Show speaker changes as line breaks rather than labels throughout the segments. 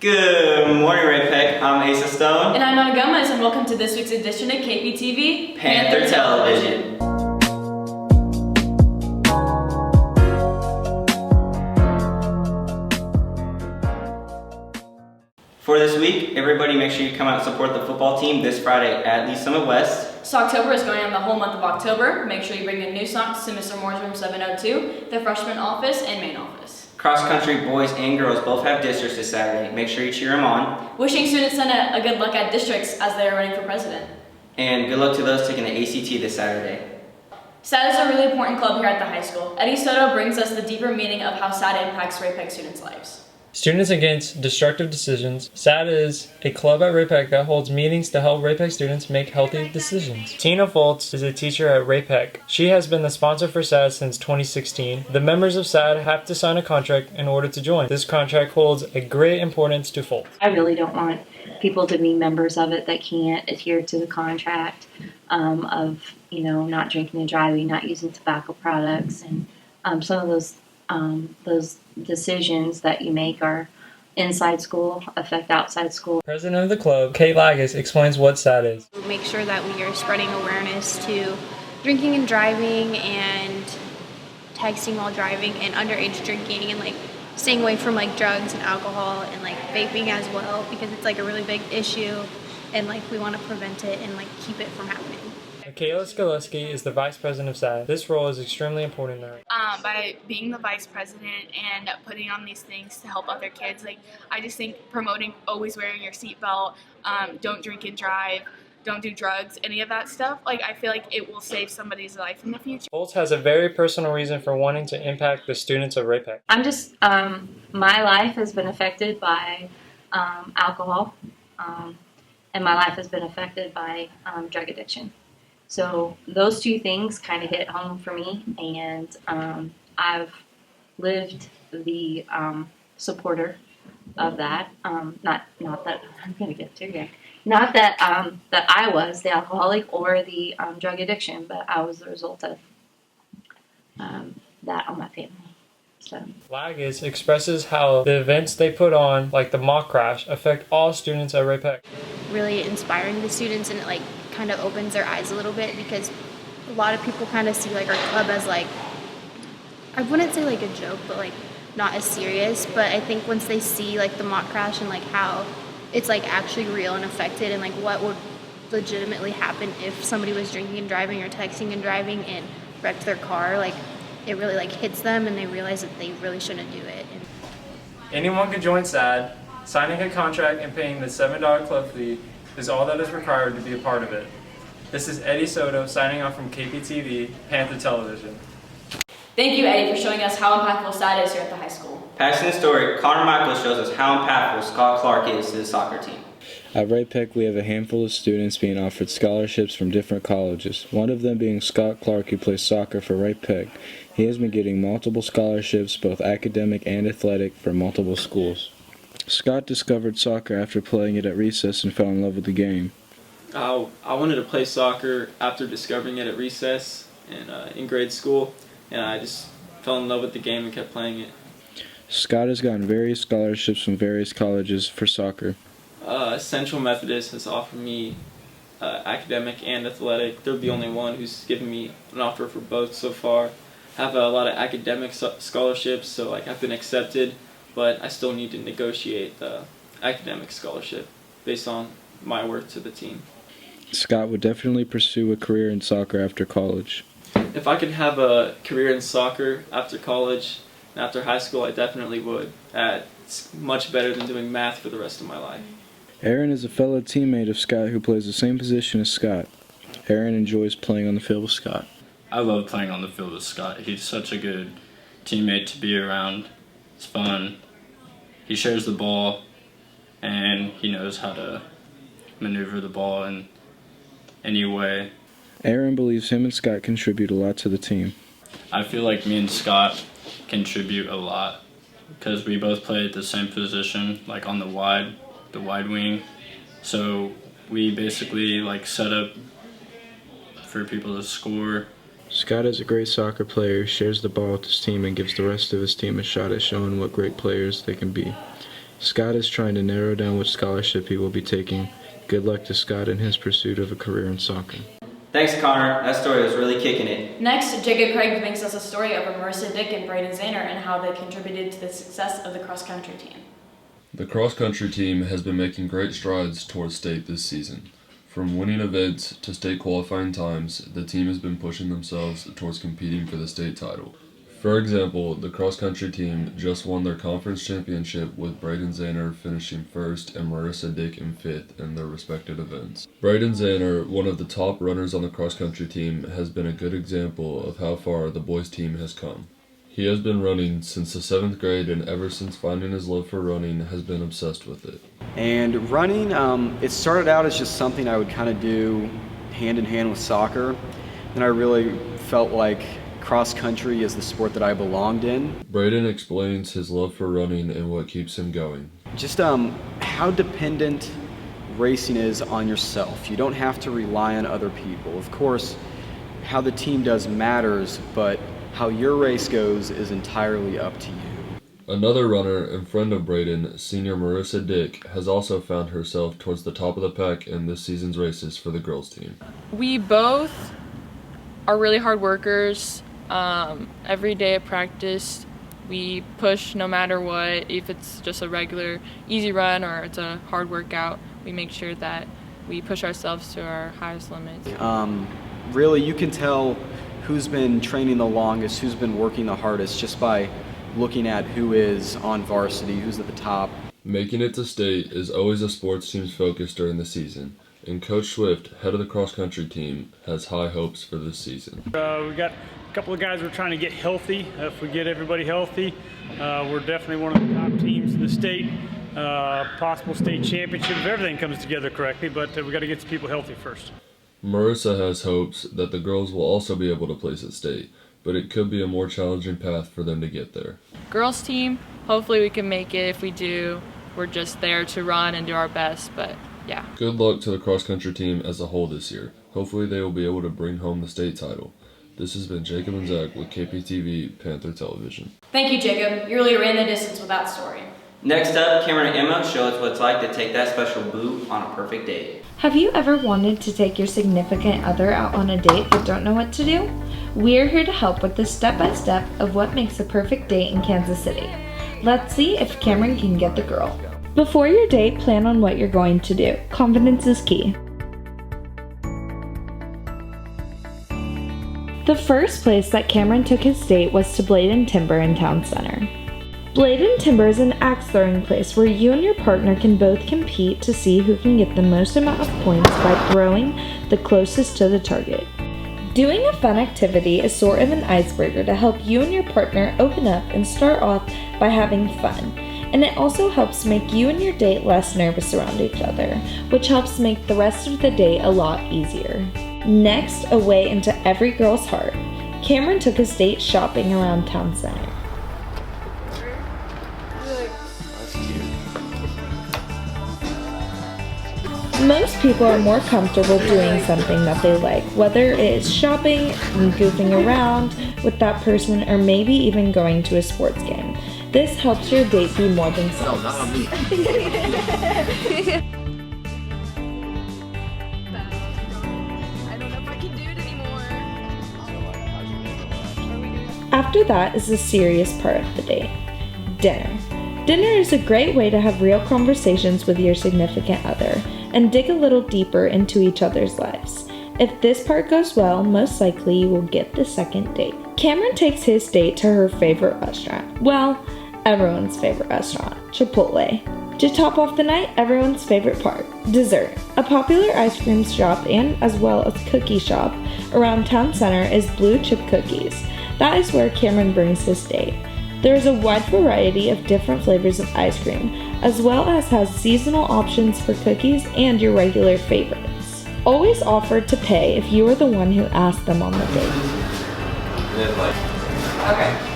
Good morning, Ray Peck. I'm Asa Stone.
And I'm Anna Gomez, and welcome to this week's edition of kptv
Panther Television. For this week, everybody make sure you come out and support the football team this Friday at Lee Summit West.
Socktober is going on the whole month of October. Make sure you bring in new socks to Mr. Moore's room 702, the freshman office and main office.
Cross country boys and girls both have districts this Saturday. Make sure you cheer them on.
Wishing Student Senate a good luck at districts as they are running for president.
And good luck to those taking the ACT this Saturday.
SAD is a really important club here at the high school. Eddie Soto brings us the deeper meaning of how SAD impacts Ray Peck students' lives.
Students Against Destructive Decisions. SAD is a club at Ray Peck that holds meetings to help Ray Peck students make healthy decisions. Tina Foltz is a teacher at Ray Peck. She has been the sponsor for SAD since 2016. The members of SAD have to sign a contract in order to join. This contract holds a great importance to Foltz.
I really don't want people to be members of it that can't adhere to the contract of, not drinking and driving, not using tobacco products, and some of those decisions that you make are inside school, affect outside school.
President of the club, Kate Lagus, explains what SAD is.
Make sure that we are spreading awareness to drinking and driving and texting while driving and underage drinking and staying away from drugs and alcohol and vaping as well, because it's a really big issue and we want to prevent it and keep it from happening.
Michaela Skoleski is the vice president of SAD. This role is extremely important to her.
By being the vice president and putting on these things to help other kids, I just think promoting always wearing your seatbelt, don't drink and drive, don't do drugs, any of that stuff, I feel like it will save somebody's life in the future.
Foltz has a very personal reason for wanting to impact the students of Ray Peck.
I'm just, my life has been affected by alcohol, and my life has been affected by drug addiction. So those two things kind of hit home for me, and I've lived the supporter of that. Not that I'm going to get to yet. Not that that I was the alcoholic or the drug addiction, but I was the result of that on my family. So
Lagus expresses how the events they put on, like the mock crash, affect all students at Ray Peck.
Really inspiring the students, and it kind of opens their eyes a little bit, because a lot of people kind of see our club as I wouldn't say a joke, but not as serious. But I think once they see the mock crash and how it's actually real and affected, and what would legitimately happen if somebody was drinking and driving or texting and driving and wrecked their car, it really hits them, and they realize that they really shouldn't do it.
Anyone can join SAD. Signing a contract and paying the $7 club fee is all that is required to be a part of it. This is Eddie Soto signing off from kptv Panther Television.
Thank you, Eddie, for showing us how impactful SAD is here at the high school.
Passing the story, Connor Michael shows us how impactful Scott Clark is to the soccer team.
At Ray Peck, we have a handful of students being offered scholarships from different colleges, one of them being Scott Clark, who plays soccer for Ray Peck. He has been getting multiple scholarships, both academic and athletic, from multiple schools. Scott discovered soccer after playing it at recess and fell in love with the game.
I wanted to play soccer after discovering it at recess and in grade school, and I just fell in love with the game and kept playing it.
Scott has gotten various scholarships from various colleges for soccer.
Central Methodist has offered me academic and athletic. They're the only one who's given me an offer for both so far. I have a lot of academic scholarships, so I've been accepted, but I still need to negotiate the academic scholarship based on my worth to the team.
Scott would definitely pursue a career in soccer after college.
If I could have a career in soccer after college and after high school, I definitely would. It's much better than doing math for the rest of my life.
Aaron is a fellow teammate of Scott who plays the same position as Scott. Aaron enjoys playing on the field with Scott.
I love playing on the field with Scott. He's such a good teammate to be around. It's fun. He shares the ball, and he knows how to maneuver the ball in any way.
Aaron believes him and Scott contribute a lot to the team.
I feel like me and Scott contribute a lot because we both play at the same position, on the wide wing. So we basically set up for people to score.
Scott is a great soccer player who shares the ball with his team and gives the rest of his team a shot at showing what great players they can be. Scott is trying to narrow down which scholarship he will be taking. Good luck to Scott in his pursuit of a career in soccer.
Thanks, Connor. That story was really kicking it.
Next, Jacob Craig brings us a story of Marissa Dick and Braden Zahner and how they contributed to the success of the cross-country team.
The cross-country team has been making great strides towards state this season. From winning events to state qualifying times, the team has been pushing themselves towards competing for the state title. For example, the cross-country team just won their conference championship with Braden Zahner finishing first and Marissa Dick in fifth in their respective events. Braden Zahner, one of the top runners on the cross-country team, has been a good example of how far the boys team has come. He has been running since the 7th grade, and ever since finding his love for running has been obsessed with it.
And running, it started out as just something I would kind of do hand in hand with soccer. And I really felt like cross country is the sport that I belonged in.
Braden explains his love for running and what keeps him going.
Just how dependent racing is on yourself. You don't have to rely on other people. Of course, how the team does matters, but how your race goes is entirely up to you.
Another runner and friend of Braden, senior Marissa Dick, has also found herself towards the top of the pack in this season's races for the girls team.
We both are really hard workers. Every day at practice, we push no matter what. If it's just a regular easy run or it's a hard workout, we make sure that we push ourselves to our highest limits.
Really, you can tell who's been training the longest, who's been working the hardest, just by looking at who is on varsity, who's at the top.
Making it to state is always a sports team's focus during the season, and Coach Swift, head of the cross-country team, has high hopes for this season.
We got a couple of guys we're trying to get healthy. If we get everybody healthy, we're definitely one of the top teams in the state. Possible state championship if everything comes together correctly, but we got to get the people healthy first.
Marissa has hopes that the girls will also be able to place at state, but it could be a more challenging path for them to get there.
Girls team, hopefully we can make it. If we do, we're just there to run and do our best, but yeah.
Good luck to the cross-country team as a whole this year. Hopefully they will be able to bring home the state title. This has been Jacob and Zach with kptv Panther Television.
Thank you, Jacob. You really ran the distance with that story.
Next up, Cameron and Emma show us what it's like to take that special boo on a perfect date.
Have you ever wanted to take your significant other out on a date but don't know what to do? We're here to help with the step-by-step of what makes a perfect date in Kansas City. Let's see if Cameron can get the girl. Before your date, plan on what you're going to do. Confidence is key. The first place that Cameron took his date was to Blade and Timber in Town Center. Blade and Timber is an axe throwing place where you and your partner can both compete to see who can get the most amount of points by throwing the closest to the target. Doing a fun activity is sort of an icebreaker to help you and your partner open up and start off by having fun. And it also helps make you and your date less nervous around each other, which helps make the rest of the date a lot easier. Next, a way into every girl's heart. Cameron took his date shopping around Town Center. Most people are more comfortable doing something that they like, whether it is shopping, goofing around with that person, or maybe even going to a sports game. This helps your date be more themselves. After that is the serious part of the date, dinner. Dinner is a great way to have real conversations with your significant other and dig a little deeper into each other's lives. If this part goes well, most likely you will get the second date. Cameron takes his date to her favorite restaurant. Well, everyone's favorite restaurant, Chipotle. To top off the night, everyone's favorite part, dessert. A popular ice cream shop and as well as cookie shop around Town Center is Blue Chip Cookies. That is where Cameron brings his date. There is a wide variety of different flavors of ice cream, as well as has seasonal options for cookies and your regular favorites. Always offer to pay if you are the one who asked them on the date.
Okay.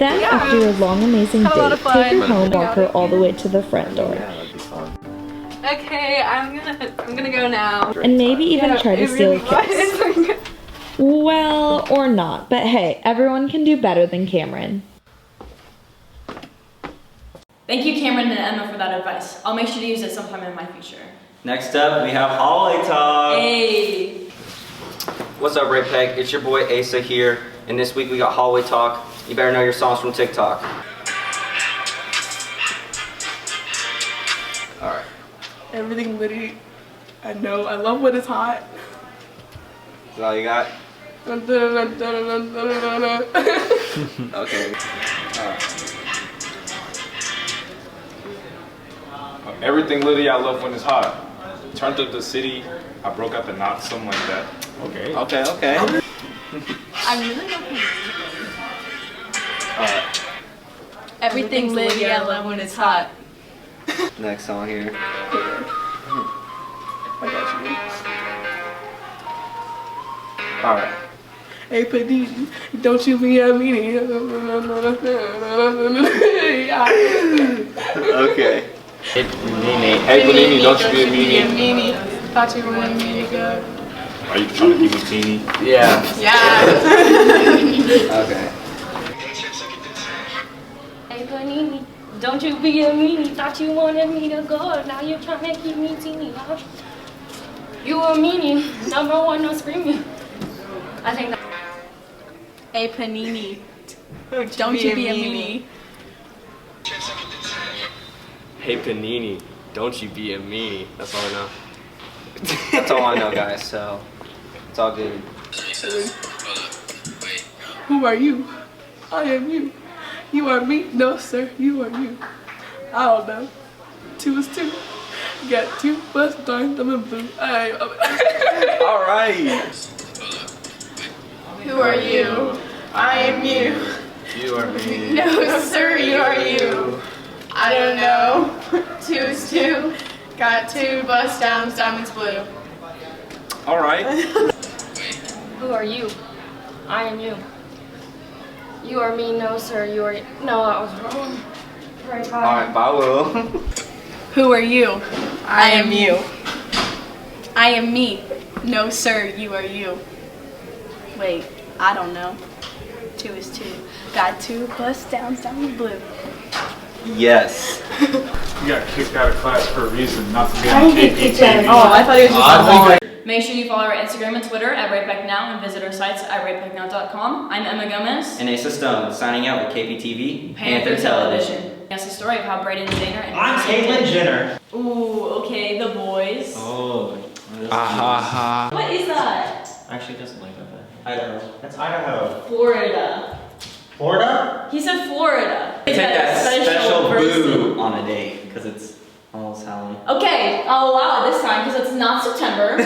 Then, after your long, amazing date, take her home, walk her all the way to the front door.
Okay, I'm gonna go now.
And maybe even try to steal a kiss. Well, or not, but hey, everyone can do better than Cameron.
Thank you, Cameron and Emma, for that advice. I'll make sure to use it sometime in my future.
Next up, we have hallway talk.
Hey!
What's up, Ray Peg? It's your boy Asa here, and this week we got hallway talk. You better know your songs from TikTok. Alright.
Everything Liddy, I know. I love when it's hot.
Is that all you got? Okay.
Everything Liddy, I love when it's hot. Turned up the city, I broke out the knots, something like that. Okay.
Okay.
I'm really not
Everything Liddy, I love when it's hot.
Next song here.
I got you.
Alright.
Hey, Panini, don't you be a meanie.
Okay.
Hey Panini, don't you be a meanie.
Thought you were wanting me to go.
Are you trying to give me teeny?
Yeah.
Yeah.
Okay.
Hey Panini, don't you be a meanie. Thought you wanted me to go. Now you're trying to keep me teeny. You a meanie. Number one, no screaming. I think that.
Hey Panini, don't you be a meanie.
Hey Panini, don't you be a meanie. That's all I know.
That's all I know, guys, so it's all good.
Who are you? I am you. You are me? No, sir. You are you. I don't know. 2 is 2. Got 2 plus darn them and blue.
All right.
Who are you? I am you.
You are me.
No, sir. You are you. I don't know. 2 is 2. Got 2 bust downs, diamonds blue.
All right.
Who are you? I am you. You are me, no sir. You are. No, that was wrong. Right, bye.
All right, bye, Will.
Who are you? I am you. I am me. No sir, you are you. Wait, I don't know. 2 is 2. Got 2 bust downs, diamonds blue.
Yes.
You got kicked out of class for a reason, not to be on kptv.
Oh, I thought he was just Make sure you follow our Instagram and Twitter at RateBackNow and visit our sites at ratebacknow.com. I'm Emma Gomez.
And Asa Stone, signing out with kptv,
Panther Television. That's the story of how Braden Zaner and
I'm Caitlyn Jenner.
Ooh, okay, the boys.
Oh.
What is that?
Actually, it doesn't like that. Idaho. That's Idaho.
Florida.
Florida?
He said Florida.
Take that special
person.
boo on a date because it's almost Halloween.
Okay, I'll allow it this time because it's not September.